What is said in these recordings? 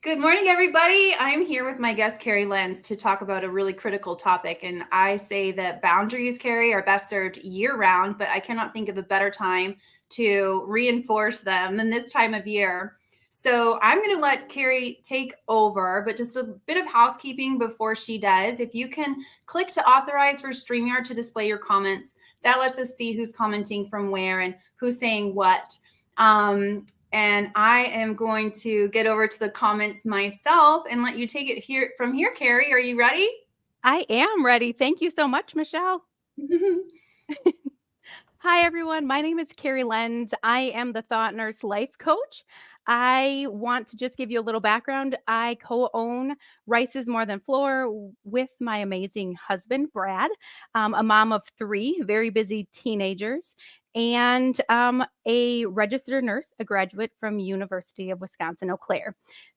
Good morning, everybody. I'm here with my guest, Kerry Lenz, to talk about a really critical topic. And I say that boundaries, Kerry, are best served year round, but I cannot think of a better time to reinforce them than this time of year. So I'm going to let Kerry take over, but just a bit of housekeeping before she does. If you can click to authorize for StreamYard to display your comments, that lets us see who's commenting from where and who's saying what. And I am going to get over to the comments myself and let you take it here from here, Kerry. Are you ready? I am ready. Thank you so much, Michelle. Hi, everyone. My name is Kerry Lenz. I am the Thought Nurse Life Coach. I want to just give you a little background. I co own Rice is More Than Floor with my amazing husband, Brad, a mom of three very busy teenagers, and a registered nurse, a graduate from University of Wisconsin-Eau Claire.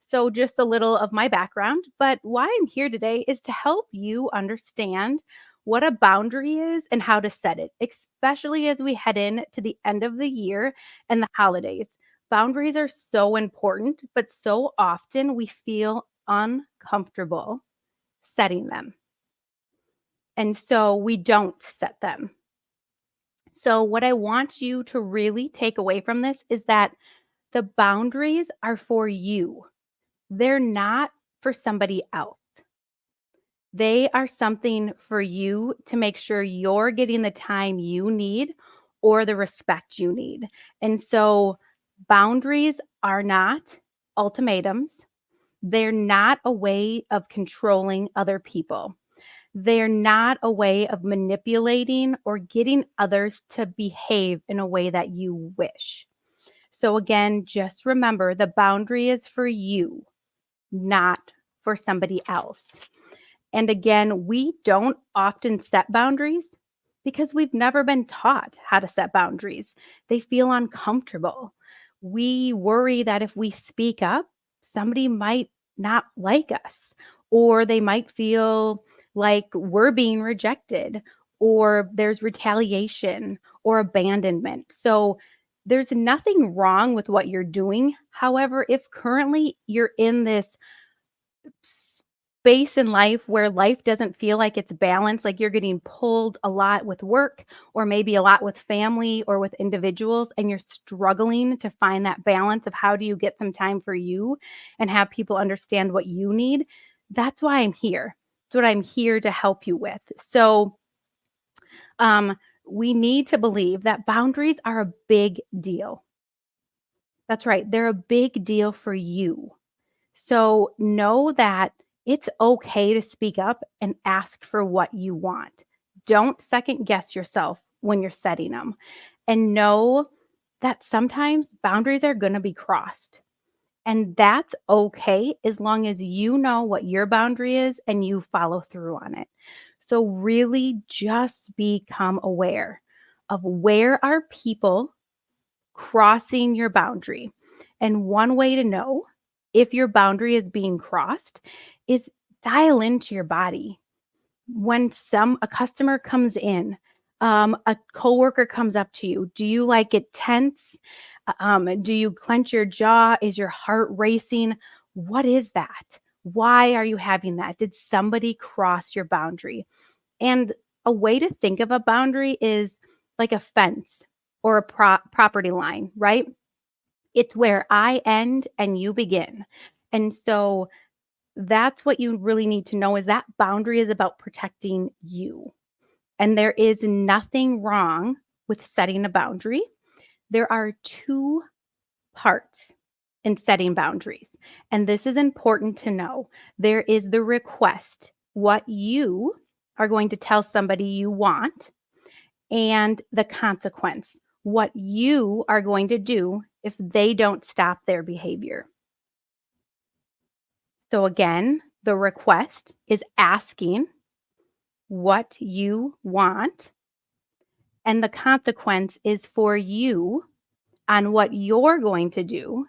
So, just a little of my background. But why I'm here today is to help you understand what a boundary is and how to set it, especially as we head in to the end of the year and the holidays. Boundaries are so important, but so often we feel uncomfortable setting them. And so we don't set them. So, what I want you to really take away from this is that the boundaries are for you, they're not for somebody else. They are something for you to make sure you're getting the time you need or the respect you need. And so boundaries are not ultimatums. They're not a way of controlling other people. They're not a way of manipulating or getting others to behave in a way that you wish. So, again, just remember the boundary is for you, not for somebody else. And again, we don't often set boundaries because we've never been taught how to set boundaries. They feel uncomfortable. We worry that if we speak up, somebody might not like us, or they might feel like we're being rejected, or there's retaliation or abandonment. So there's nothing wrong with what you're doing. However, if currently you're in this space in life where life doesn't feel like it's balanced, like you're getting pulled a lot with work or maybe a lot with family or with individuals, and you're struggling to find that balance of how do you get some time for you and have people understand what you need, that's why I'm here. It's what I'm here to help you with. So, um, we need to believe that boundaries are a big deal. That's right, they're a big deal for you. So know that it's okay to speak up and ask for what you want. Don't second guess yourself when you're setting them. And know that sometimes boundaries are going to be crossed. And that's okay as long as you know what your boundary is and you follow through on it. So, really just become aware of where are people crossing your boundary. And one way to know if your boundary is being crossed is dial into your body. When a customer comes in, a coworker comes up to you, do you like get tense? Do you clench your jaw? Is your heart racing? What is that? Why are you having that? Did somebody cross your boundary? And a way to think of a boundary is like a fence or a property line, right? It's where I end and you begin. And so that's what you really need to know is that boundary is about protecting you. And there is nothing wrong with setting a boundary. There are two parts in setting boundaries. And this is important to know. There is the request, what you are going to tell somebody you want, and the consequence, what you are going to do if they don't stop their behavior. So, again, the request is asking what you want, and the consequence is for you on what you're going to do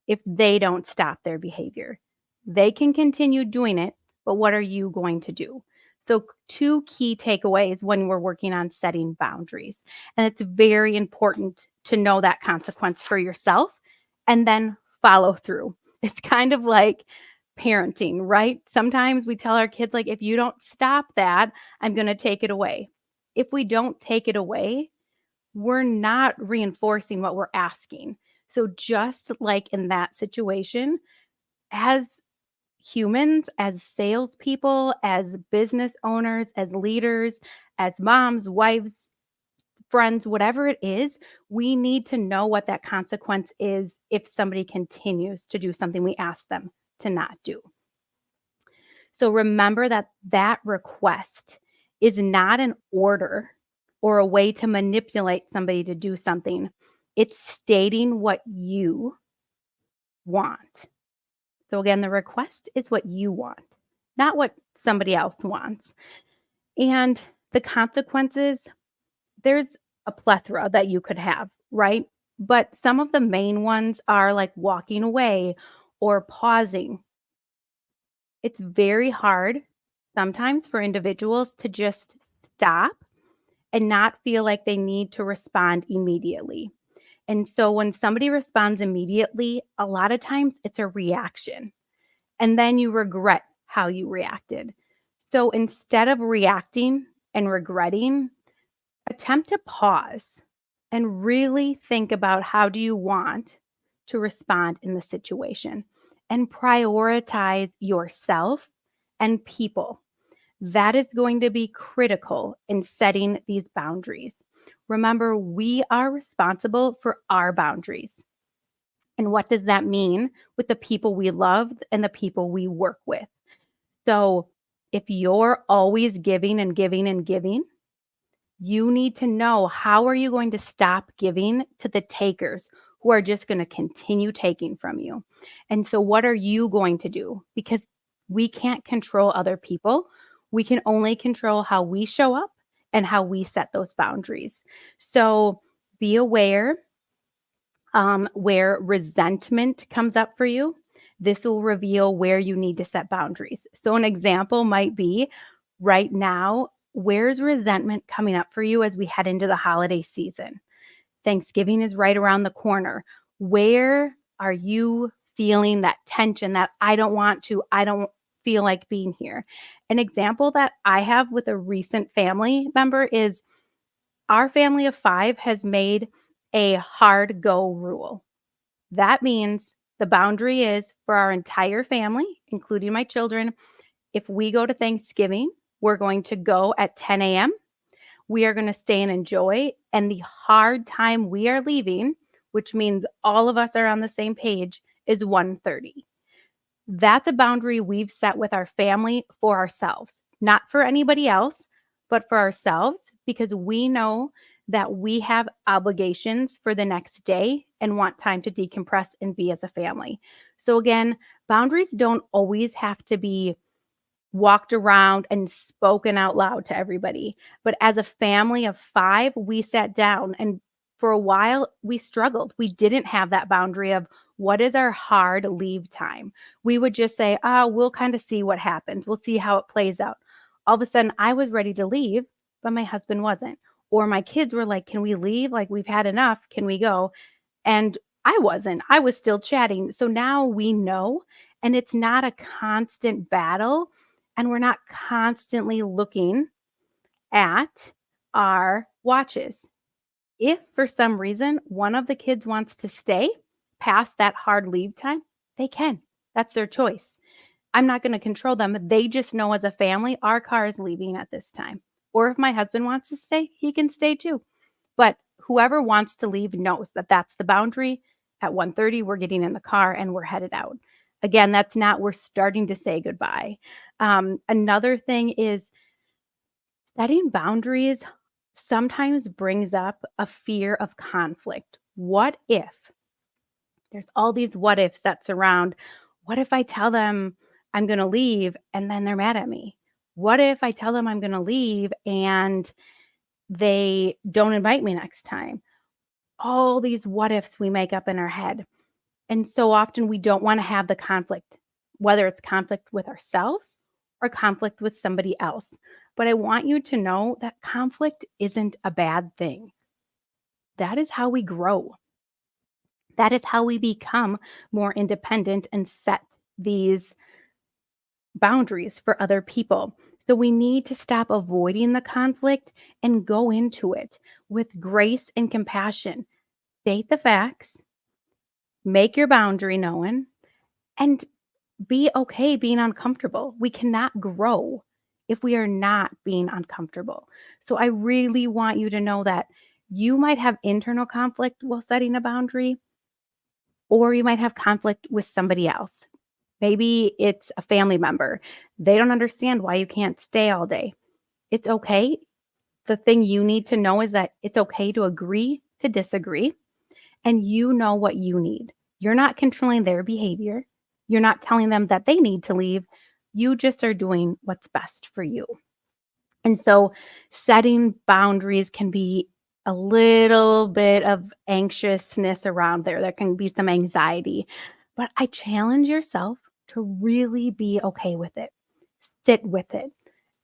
if they don't stop their behavior. They can continue doing it, but what are you going to do? So, two key takeaways when we're working on setting boundaries. And it's very important to know that consequence for yourself and then follow through, It's kind of like parenting, right? Sometimes we tell our kids, like, if you don't stop that, I'm going to take it away. If we don't take it away, we're not reinforcing what we're asking. So, just like in that situation, as humans, as salespeople, as business owners, as leaders, as moms, wives, friends, whatever it is, we need to know what that consequence is if somebody continues to do something we ask them to not do. So remember that that request is not an order or a way to manipulate somebody to do something. It's stating what you want. So again, the request is what you want, not what somebody else wants. And the consequences, there's a plethora that you could have, right? But some of the main ones are like walking away or pausing. It's very hard sometimes for individuals to just stop and not feel like they need to respond immediately. And so when somebody responds immediately, a lot of times it's a reaction. And then you regret how you reacted. So instead of reacting and regretting, attempt to pause and really think about how do you want to respond in the situation and prioritize yourself and people. That is going to be critical in setting these boundaries. Remember, we are responsible for our boundaries. And what does that mean with the people we love and the people we work with? So if you're always giving and giving and giving, you need to know, how are you going to stop giving to the takers who are just going to continue taking from you? And so what are you going to do? Because we can't control other people. We can only control how we show up and how we set those boundaries. So be aware where resentment comes up for you. This will reveal where you need to set boundaries. So an example might be right now, where's resentment coming up for you as we head into the holiday season? Thanksgiving is right around the corner. Where are you feeling that tension that I don't feel like being here? An example that I have with a recent family member is our family of 5 has made a hard go rule. That means the boundary is for our entire family, including my children. If we go to Thanksgiving, we're going to go at 10 a.m. We are going to stay and enjoy. And the hard time we are leaving, which means all of us are on the same page, is 1:30. That's a boundary we've set with our family for ourselves, not for anybody else, but for ourselves, because we know that we have obligations for the next day and want time to decompress and be as a family. So again, boundaries don't always have to be walked around and spoken out loud to everybody. But as a family of 5, we sat down, and for a while we struggled. We didn't have that boundary of what is our hard leave time. We would just say, we'll kind of see what happens. We'll see how it plays out. All of a sudden I was ready to leave, but my husband wasn't. Or my kids were like, can we leave? Like, we've had enough. Can we go? And I wasn't. I was still chatting. So now we know, and it's not a constant battle, and we're not constantly looking at our watches. If for some reason one of the kids wants to stay past that hard leave time, they can. That's their choice. I'm not going to control them. They just know as a family, our car is leaving at this time. Or if my husband wants to stay, he can stay too. But whoever wants to leave knows that that's the boundary. At 1:30, we're getting in the car and we're headed out. Again, that's not, we're starting to say goodbye. Another thing is, setting boundaries sometimes brings up a fear of conflict. What if? There's all these what ifs that surround. What if I tell them I'm going to leave and then they're mad at me? What if I tell them I'm going to leave and they don't invite me next time? All these what ifs we make up in our head. And so often we don't want to have the conflict, whether it's conflict with ourselves or conflict with somebody else. But I want you to know that conflict isn't a bad thing. That is how we grow. That is how we become more independent and set these boundaries for other people. So we need to stop avoiding the conflict and go into it with grace and compassion. State the facts, make your boundary known, and be okay being uncomfortable. We cannot grow if we are not being uncomfortable. So I really want you to know that you might have internal conflict while setting a boundary, or you might have conflict with somebody else. Maybe it's a family member. They don't understand why you can't stay all day. It's okay. The thing you need to know is that it's okay to agree to disagree, and you know what you need. You're not controlling their behavior. You're not telling them that they need to leave. You just are doing what's best for you. And so setting boundaries can be a little bit of anxiousness around there. There can be some anxiety, but I challenge yourself to really be okay with it. Sit with it.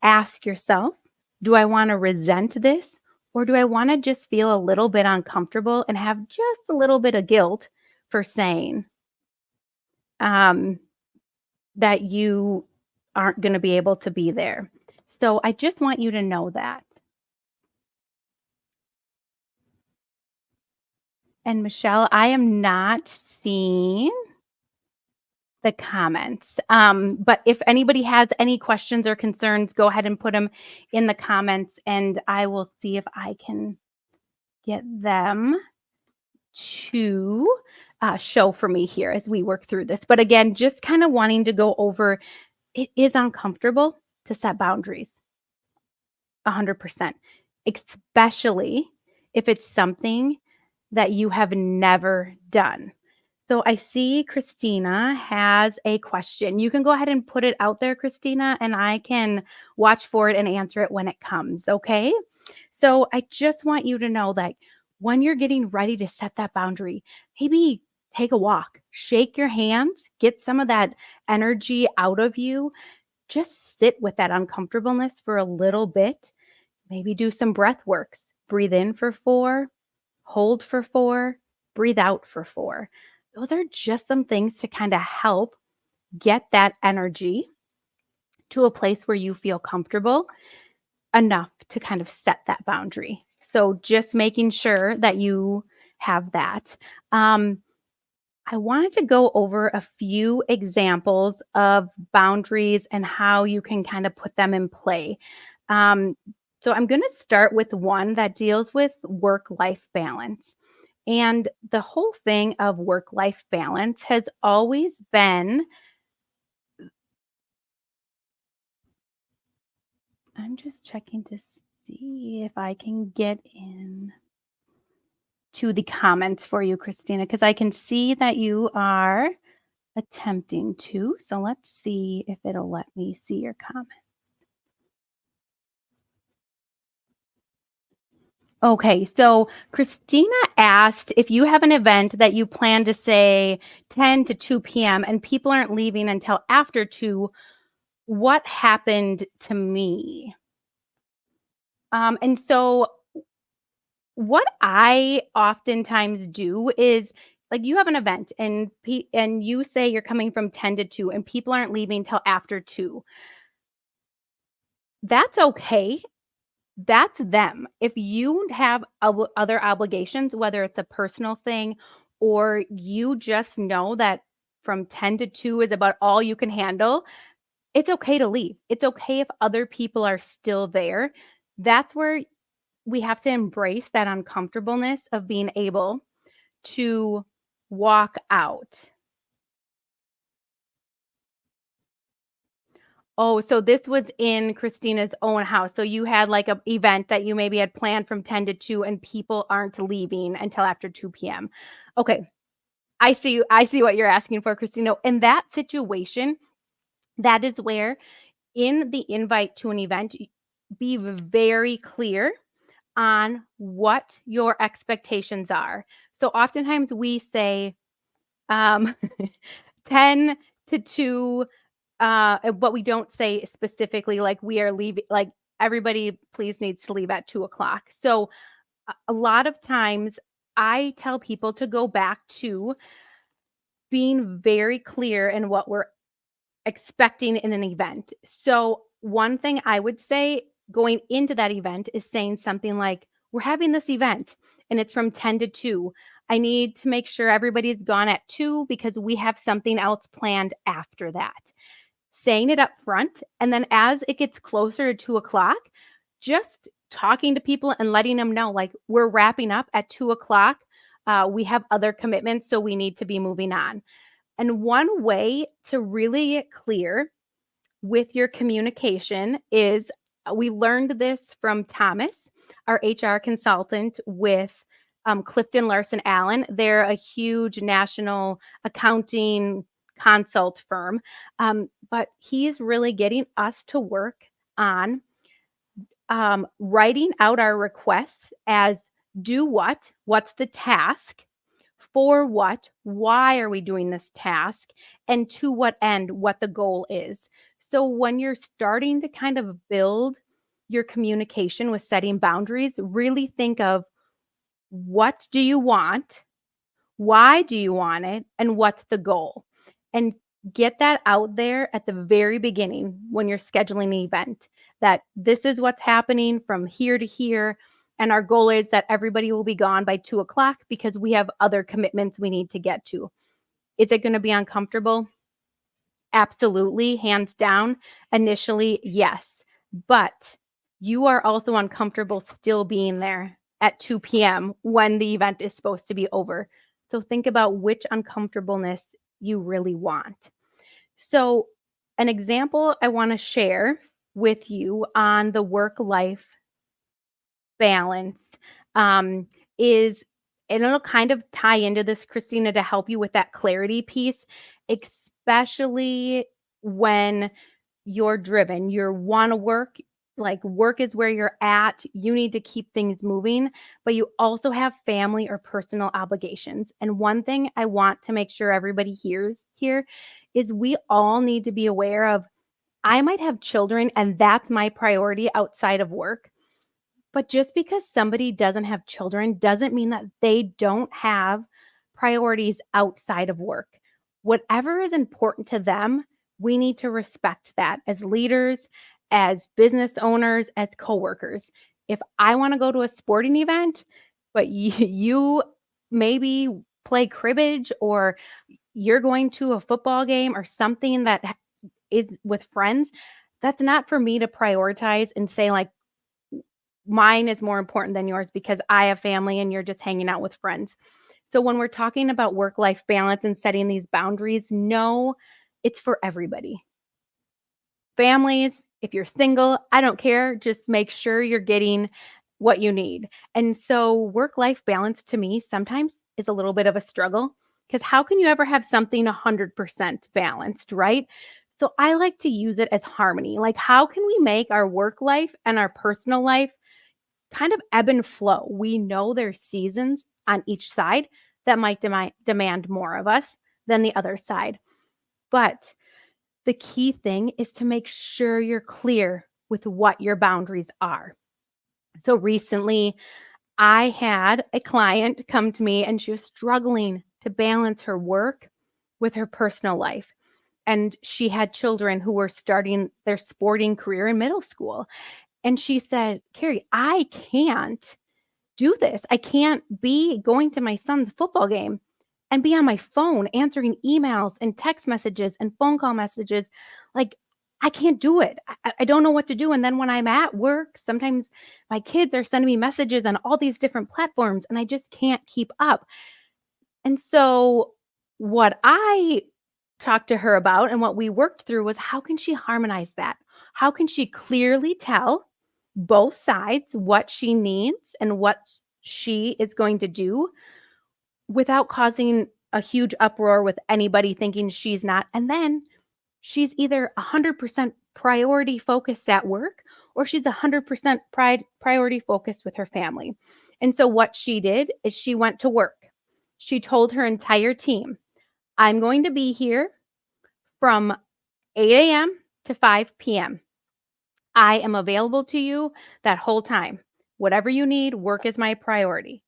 Ask yourself, do I want to resent this? Or do I want to just feel a little bit uncomfortable and have just a little bit of guilt for saying um, that you aren't going to be able to be there? So I just want you to know that. And Michelle, I am not seeing the comments. But if anybody has any questions or concerns, go ahead and put them in the comments and I will see if I can get them to show for me here as we work through this. But again, just kind of wanting to go over, it is uncomfortable to set boundaries 100%, especially if it's something that you have never done. So I see Christina has a question. You can go ahead and put it out there, Christina, and I can watch for it and answer it when it comes, okay? So I just want you to know that when you're getting ready to set that boundary, maybe take a walk, shake your hands, get some of that energy out of you. Just sit with that uncomfortableness for a little bit. Maybe do some breath works. Breathe in for 4, hold for 4, breathe out for 4. Those are just some things to kind of help get that energy to a place where you feel comfortable enough to kind of set that boundary. So just making sure that you have that. I wanted to go over a few examples of boundaries and how you can kind of put them in play. So I'm going to start with one that deals with work-life balance. And the whole thing of work-life balance has always been, I'm just checking to see if I can get in to the comments for you, Christina, because I can see that you are attempting to. So let's see if it'll let me see your comment. Okay, so Christina asked if you have an event that you plan to say 10 to 2 p.m. and people aren't leaving until after 2, what happened to me? And so what I oftentimes do is, like, you have an event and you say you're coming from 10 to 2 and people aren't leaving till after 2. That's okay. That's them. If you have other obligations, whether it's a personal thing or you just know that from 10 to 2 is about all you can handle, it's okay to leave. It's okay if other people are still there. That's where we have to embrace that uncomfortableness of being able to walk out. Oh, so this was in Christina's own house. So you had like an event that you maybe had planned from 10 to 2 and people aren't leaving until after 2 p.m. Okay. I see what you're asking for, Christina. In that situation, that is where in the invite to an event, be very clear on what your expectations are. So oftentimes we say 10 to 2, but we don't say specifically like we are leaving, like everybody please needs to leave at 2 o'clock. So a lot of times I tell people to go back to being very clear in what we're expecting in an event. So, one thing I would say going into that event is saying something like, we're having this event and it's from 10 to 2. I need to make sure everybody's gone at 2 because we have something else planned after that. Saying it up front. And then as it gets closer to 2 o'clock, just talking to people and letting them know, like, we're wrapping up at 2 o'clock. We have other commitments, so we need to be moving on. And one way to really get clear with your communication is we learned this from Thomas, our HR consultant with Clifton Larson Allen. They're a huge national accounting consult firm, but he's really getting us to work on writing out our requests as do what's the task, for what, why are we doing this task, and to what end, what the goal is. So when you're starting to kind of build your communication with setting boundaries, really think of what do you want, why do you want it, and what's the goal? And get that out there at the very beginning when you're scheduling the event, that this is what's happening from here to here. And our goal is that everybody will be gone by 2 o'clock because we have other commitments we need to get to. Is it going to be uncomfortable? Absolutely, hands down. Initially, yes. But you are also uncomfortable still being there at 2 p.m. when the event is supposed to be over. So think about which uncomfortableness you really want. So, an example I want to share with you on the work life balance is, and it'll kind of tie into this, Christina, to help you with that clarity piece, especially when you're driven, you want to work, like work is where you're at. You need to keep things moving, but you also have family or personal obligations. And one thing I want to make sure everybody hears here is we all need to be aware of, I might have children and that's my priority outside of work. But just because somebody doesn't have children doesn't mean that they don't have priorities outside of work. Whatever is important to them, we need to respect that as leaders, as business owners, as coworkers. If I want to go to a sporting event, but you maybe play cribbage or you're going to a football game or something that is with friends, that's not for me to prioritize and say, like, mine is more important than yours because I have family and you're just hanging out with friends. So when we're talking about work-life balance and setting these boundaries, know it's for everybody. Families, if you're single, I don't care. Just make sure you're getting what you need. And so work-life balance to me sometimes is a little bit of a struggle because how can you ever have something 100% balanced, right? So I like to use it as harmony. Like, how can we make our work life and our personal life kind of ebb and flow? We know there's seasons on each side that might demand more of us than the other side. But the key thing is to make sure you're clear with what your boundaries are. So recently, I had a client come to me and she was struggling to balance her work with her personal life. And she had children who were starting their sporting career in middle school. And she said, Kerry, I can't do this. I can't be going to my son's football game and be on my phone answering emails and text messages and phone call messages. Like, I can't do it. I don't know what to do. And then when I'm at work, sometimes my kids are sending me messages on all these different platforms and I just can't keep up. And so, what I talked to her about and what we worked through was, how can she harmonize that? How can she clearly tell both sides what she needs and what she is going to do without causing a huge uproar with anybody thinking she's not? And then she's either 100% priority focused at work or she's 100% priority focused with her family. And so what she did is she went to work. She told her entire team, I'm going to be here from 8 a.m. to 5 p.m. I am available to you that whole time. Whatever you need, work is my priority.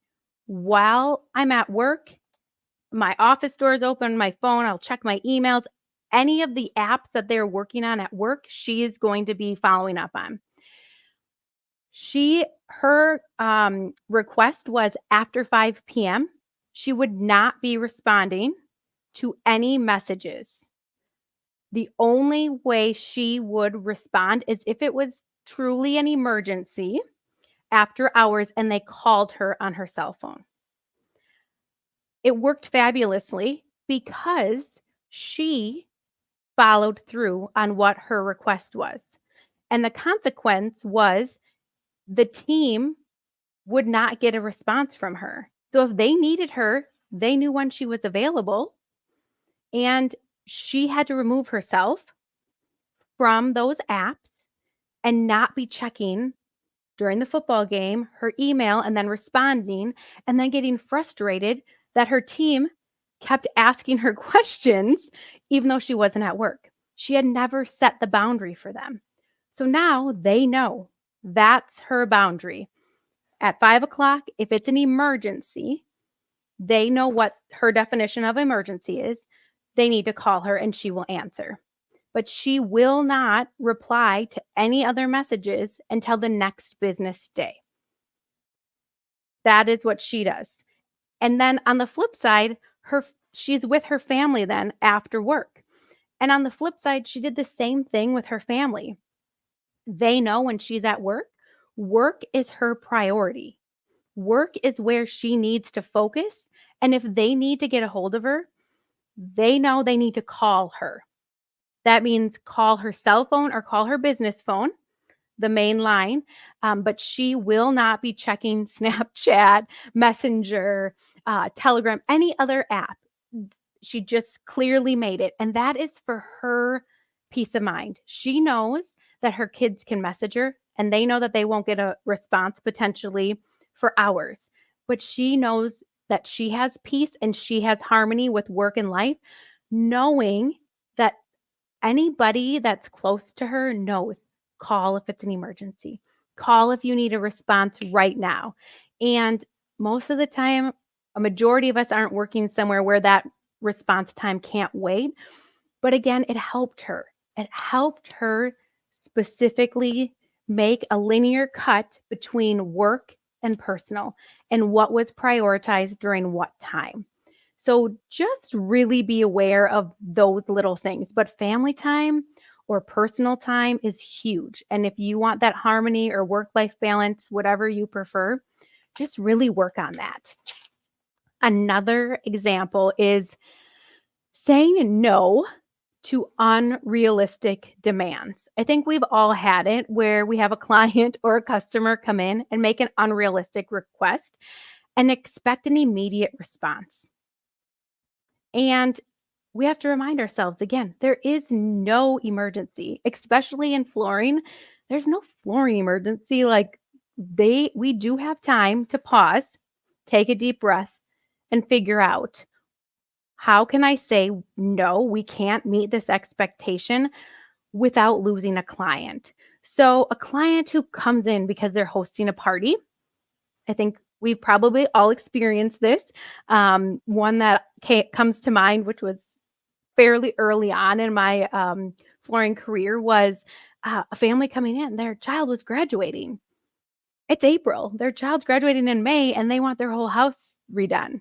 while I'm at work, my office door is open, my phone, I'll check my emails. Any of the apps that they're working on at work, she is going to be following up on. Her request was after 5 p.m. She would not be responding to any messages. The only way she would respond is if it was truly an emergency after hours and they called her on her cell phone. It worked fabulously because she followed through on what her request was. And the consequence was the team would not get a response from her. So if they needed her, they knew when she was available, and she had to remove herself from those apps and not be checking during the football game her email and then responding and then getting frustrated that her team kept asking her questions even though she wasn't at work. She had never set the boundary for them. So now they know that's her boundary. At 5 o'clock, if it's an emergency, they know what her definition of emergency is. They need to call her and she will answer. But she will not reply to any other messages until the next business day. That is what she does. And then on the flip side, she's with her family then after work. And on the flip side, she did the same thing with her family. They know when she's at work, work is her priority. Work is where she needs to focus. And if they need to get a hold of her, they know they need to call her. That means call her cell phone or call her business phone, the main line. But she will not be checking Snapchat, Messenger, Telegram, any other app. She just clearly made it. And that is for her peace of mind. She knows that her kids can message her and they know that they won't get a response potentially for hours. But she knows that she has peace and she has harmony with work and life, knowing that anybody that's close to her knows, call if it's an emergency. Call if you need a response right now. And most of the time, a majority of us aren't working somewhere where that response time can't wait. But again, it helped her. It helped her specifically make a linear cut between work and personal and what was prioritized during what time. So just really be aware of those little things. But family time or personal time is huge. And if you want that harmony or work-life balance, whatever you prefer, just really work on that. Another example is saying no to unrealistic demands. I think we've all had it where we have a client or a customer come in and make an unrealistic request and expect an immediate response. And we have to remind ourselves again, there is no emergency, especially in flooring. There's no flooring emergency. Like we do have time to pause, take a deep breath, and figure out, how can I say, no, we can't meet this expectation without losing a client? So a client who comes in because they're hosting a party, I think we've probably all experienced this. One that comes to mind, which was fairly early on in my flooring career, was a family coming in. Their child was graduating. It's April. Their child's graduating in May, and they want their whole house redone.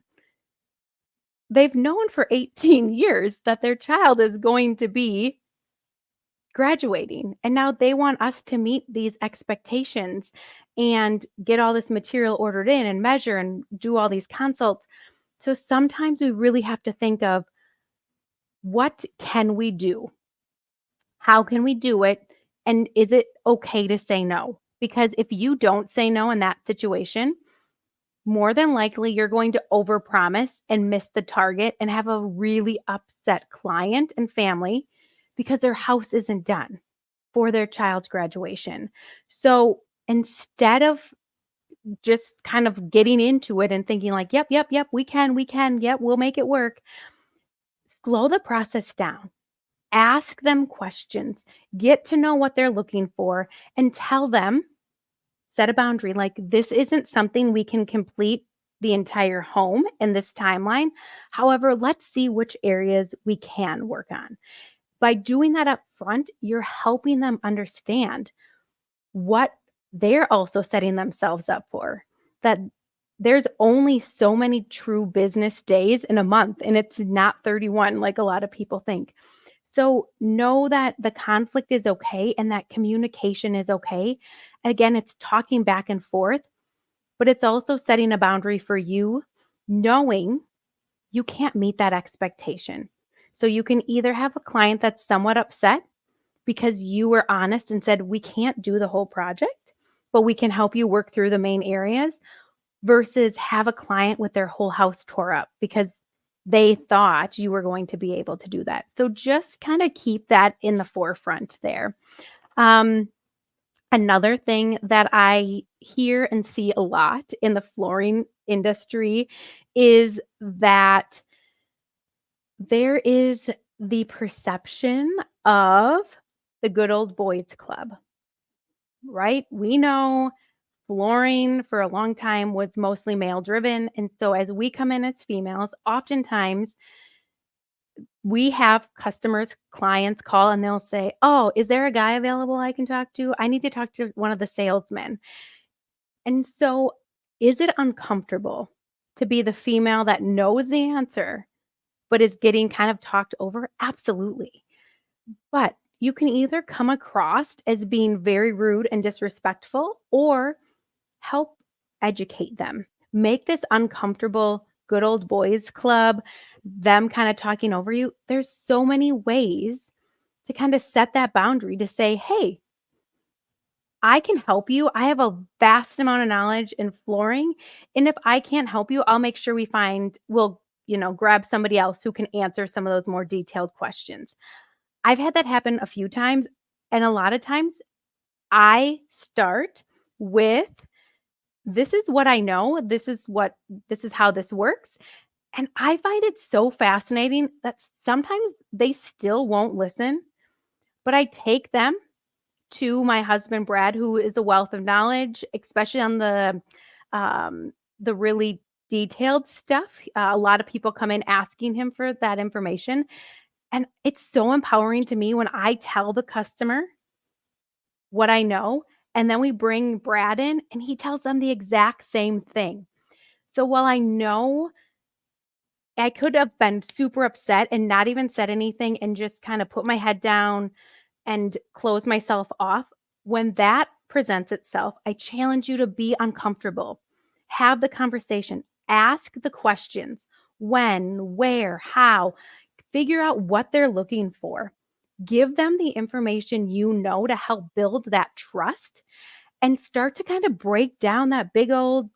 They've known for 18 years that their child is going to be graduating. And now they want us to meet these expectations and get all this material ordered in and measure and do all these consults. So sometimes we really have to think of, what can we do? How can we do it? And is it okay to say no? Because if you don't say no in that situation, more than likely you're going to overpromise and miss the target and have a really upset client and family because their house isn't done for their child's graduation. So instead of just kind of getting into it and thinking like, yep, we can, yep, we'll make it work, slow the process down. Ask them questions, get to know what they're looking for, and tell them, set a boundary, like, this isn't something we can complete the entire home in this timeline. However, let's see which areas we can work on. By doing that up front, you're helping them understand what they're also setting themselves up for. That there's only so many true business days in a month, and it's not 31 like a lot of people think. So know that the conflict is okay and that communication is okay. And again, it's talking back and forth, but it's also setting a boundary for you, knowing you can't meet that expectation. So you can either have a client that's somewhat upset because you were honest and said, we can't do the whole project, but we can help you work through the main areas, versus have a client with their whole house tore up because they thought you were going to be able to do that. So just kind of keep that in the forefront there. Another thing that I hear and see a lot in the flooring industry is that there is the perception of the good old boys club, right? We know flooring for a long time was mostly male driven. And so as we come in as females, oftentimes we have customers, clients call and they'll say, oh, is there a guy available I can talk to? I need to talk to one of the salesmen. And so is it uncomfortable to be the female that knows the answer, but is getting kind of talked over? Absolutely. But you can either come across as being very rude and disrespectful, or help educate them. Make this uncomfortable good old boys club, them kind of talking over you. There's so many ways to kind of set that boundary to say, hey, I can help you. I have a vast amount of knowledge in flooring. And if I can't help you, I'll make sure we'll grab somebody else who can answer some of those more detailed questions. I've had that happen a few times. And a lot of times I start with, this is what I know. This is how this works. And I find it so fascinating that sometimes they still won't listen, but I take them to my husband, Brad, who is a wealth of knowledge, especially on the really detailed stuff. A lot of people come in asking him for that information. And it's so empowering to me when I tell the customer what I know, and then we bring Brad in and he tells them the exact same thing. So while I know I could have been super upset and not even said anything and just kind of put my head down and close myself off, when that presents itself, I challenge you to be uncomfortable. Have the conversation, ask the questions: when, where, how, figure out what they're looking for. Give them the information to help build that trust, and start to kind of break down that big old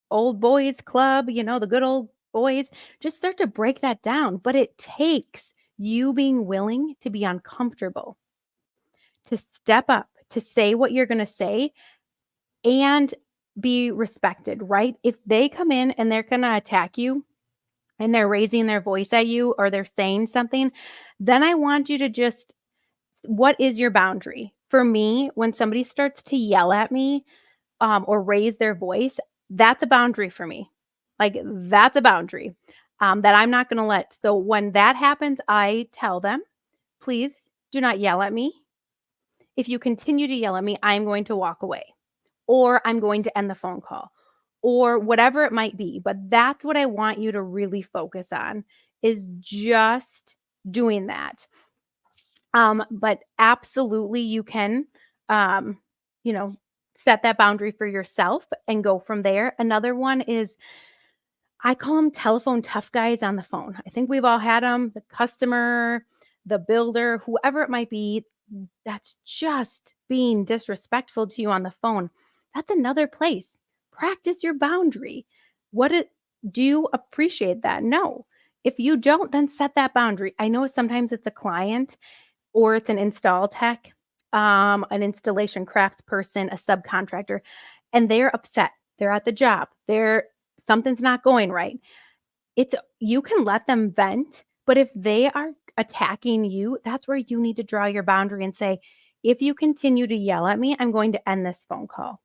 boys club, the good old boys. Just start to break that down. But it takes you being willing to be uncomfortable, to step up, to say what you're going to say, and be respected, right? If they come in and they're going to attack you and they're raising their voice at you or they're saying something, then I want you to just, what is your boundary? For me, when somebody starts to yell at me or raise their voice, that's a boundary for me. Like, that's a boundary that I'm not going to let. So when that happens, I tell them, please do not yell at me. If you continue to yell at me, I'm going to walk away, or I'm going to end the phone call, or whatever it might be. But that's what I want you to really focus on, is just doing that. But absolutely you can, set that boundary for yourself and go from there. Another one is, I call them telephone tough guys on the phone. I think we've all had them, the customer, the builder, whoever it might be, that's just being disrespectful to you on the phone. That's another place. Practice your boundary. Do you appreciate that? No. If you don't, then set that boundary. I know sometimes it's a client or it's an install tech, an installation crafts person, a subcontractor, and they're upset. They're at the job. Something's not going right. You can let them vent, but if they are attacking you, that's where you need to draw your boundary and say, if you continue to yell at me, I'm going to end this phone call.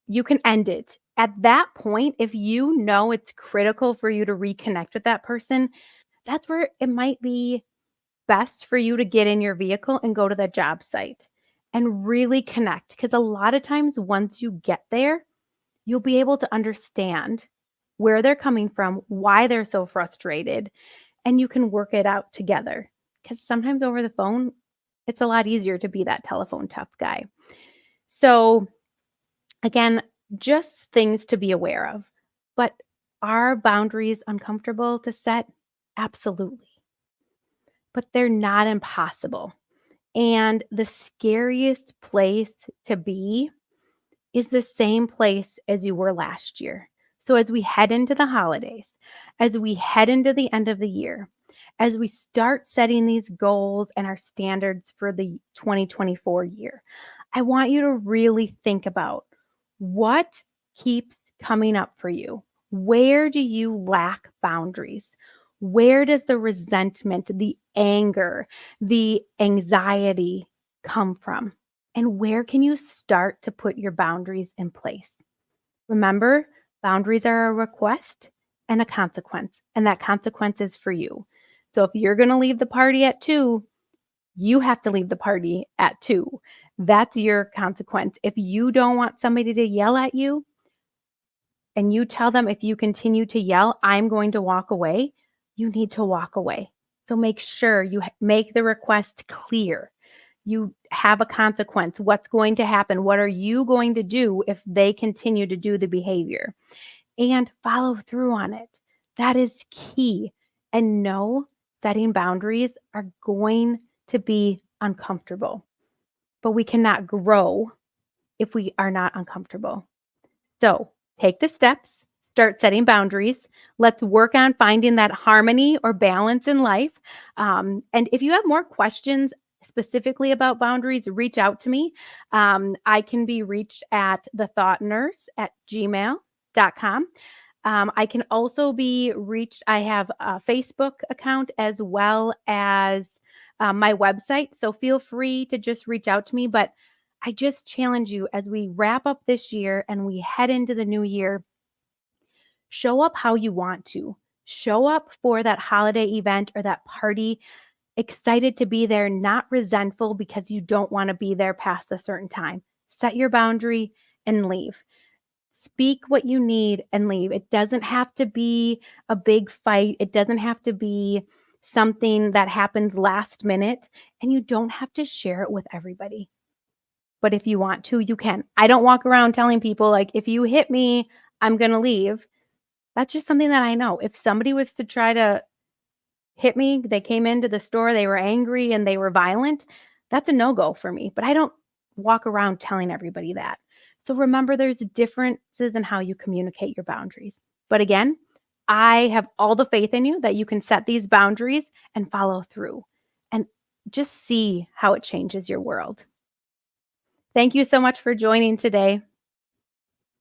You can end it at that point, if you know it's critical for you to reconnect with that person, that's where it might be best for you to get in your vehicle and go to the job site and really connect. Because a lot of times, once you get there, you'll be able to understand where they're coming from, why they're so frustrated, and you can work it out together. Because sometimes over the phone, it's a lot easier to be that telephone tough guy. So, again, just things to be aware of. But are boundaries uncomfortable to set? Absolutely. But they're not impossible. And the scariest place to be is the same place as you were last year. So as we head into the holidays, as we head into the end of the year, as we start setting these goals and our standards for the 2024 year, I want you to really think about what keeps coming up for you. Where do you lack boundaries? Where does the resentment, the anger, the anxiety come from? And where can you start to put your boundaries in place? Remember, boundaries are a request and a consequence, and that consequence is for you. So if you're going to leave the party at 2, you have to leave the party at 2. That's your consequence. If you don't want somebody to yell at you and you tell them, if you continue to yell, I'm going to walk away, you need to walk away. So make sure you make the request clear. You have a consequence. What's going to happen? What are you going to do if they continue to do the behavior? And follow through on it. That is key. And know setting boundaries are going to be uncomfortable, but we cannot grow if we are not uncomfortable. So take the steps, start setting boundaries. Let's work on finding that harmony or balance in life. And if you have more questions specifically about boundaries, reach out to me. I can be reached at thethoughtnurse@gmail.com. I can also be reached. I have a Facebook account as well as my website. So feel free to just reach out to me. But I just challenge you, as we wrap up this year and we head into the new year, show up how you want to. Show up for that holiday event or that party, excited to be there, not resentful because you don't want to be there past a certain time. Set your boundary and leave. Speak what you need and leave. It doesn't have to be a big fight. It doesn't have to be something that happens last minute, and you don't have to share it with everybody. But if you want to, you can. I don't walk around telling people, like, if you hit me, I'm going to leave. That's just something that I know. If somebody was to try to hit me, they came into the store, they were angry and they were violent, that's a no-go for me. But I don't walk around telling everybody that. So remember, there's differences in how you communicate your boundaries. But again, I have all the faith in you that you can set these boundaries and follow through and just see how it changes your world. Thank you so much for joining today.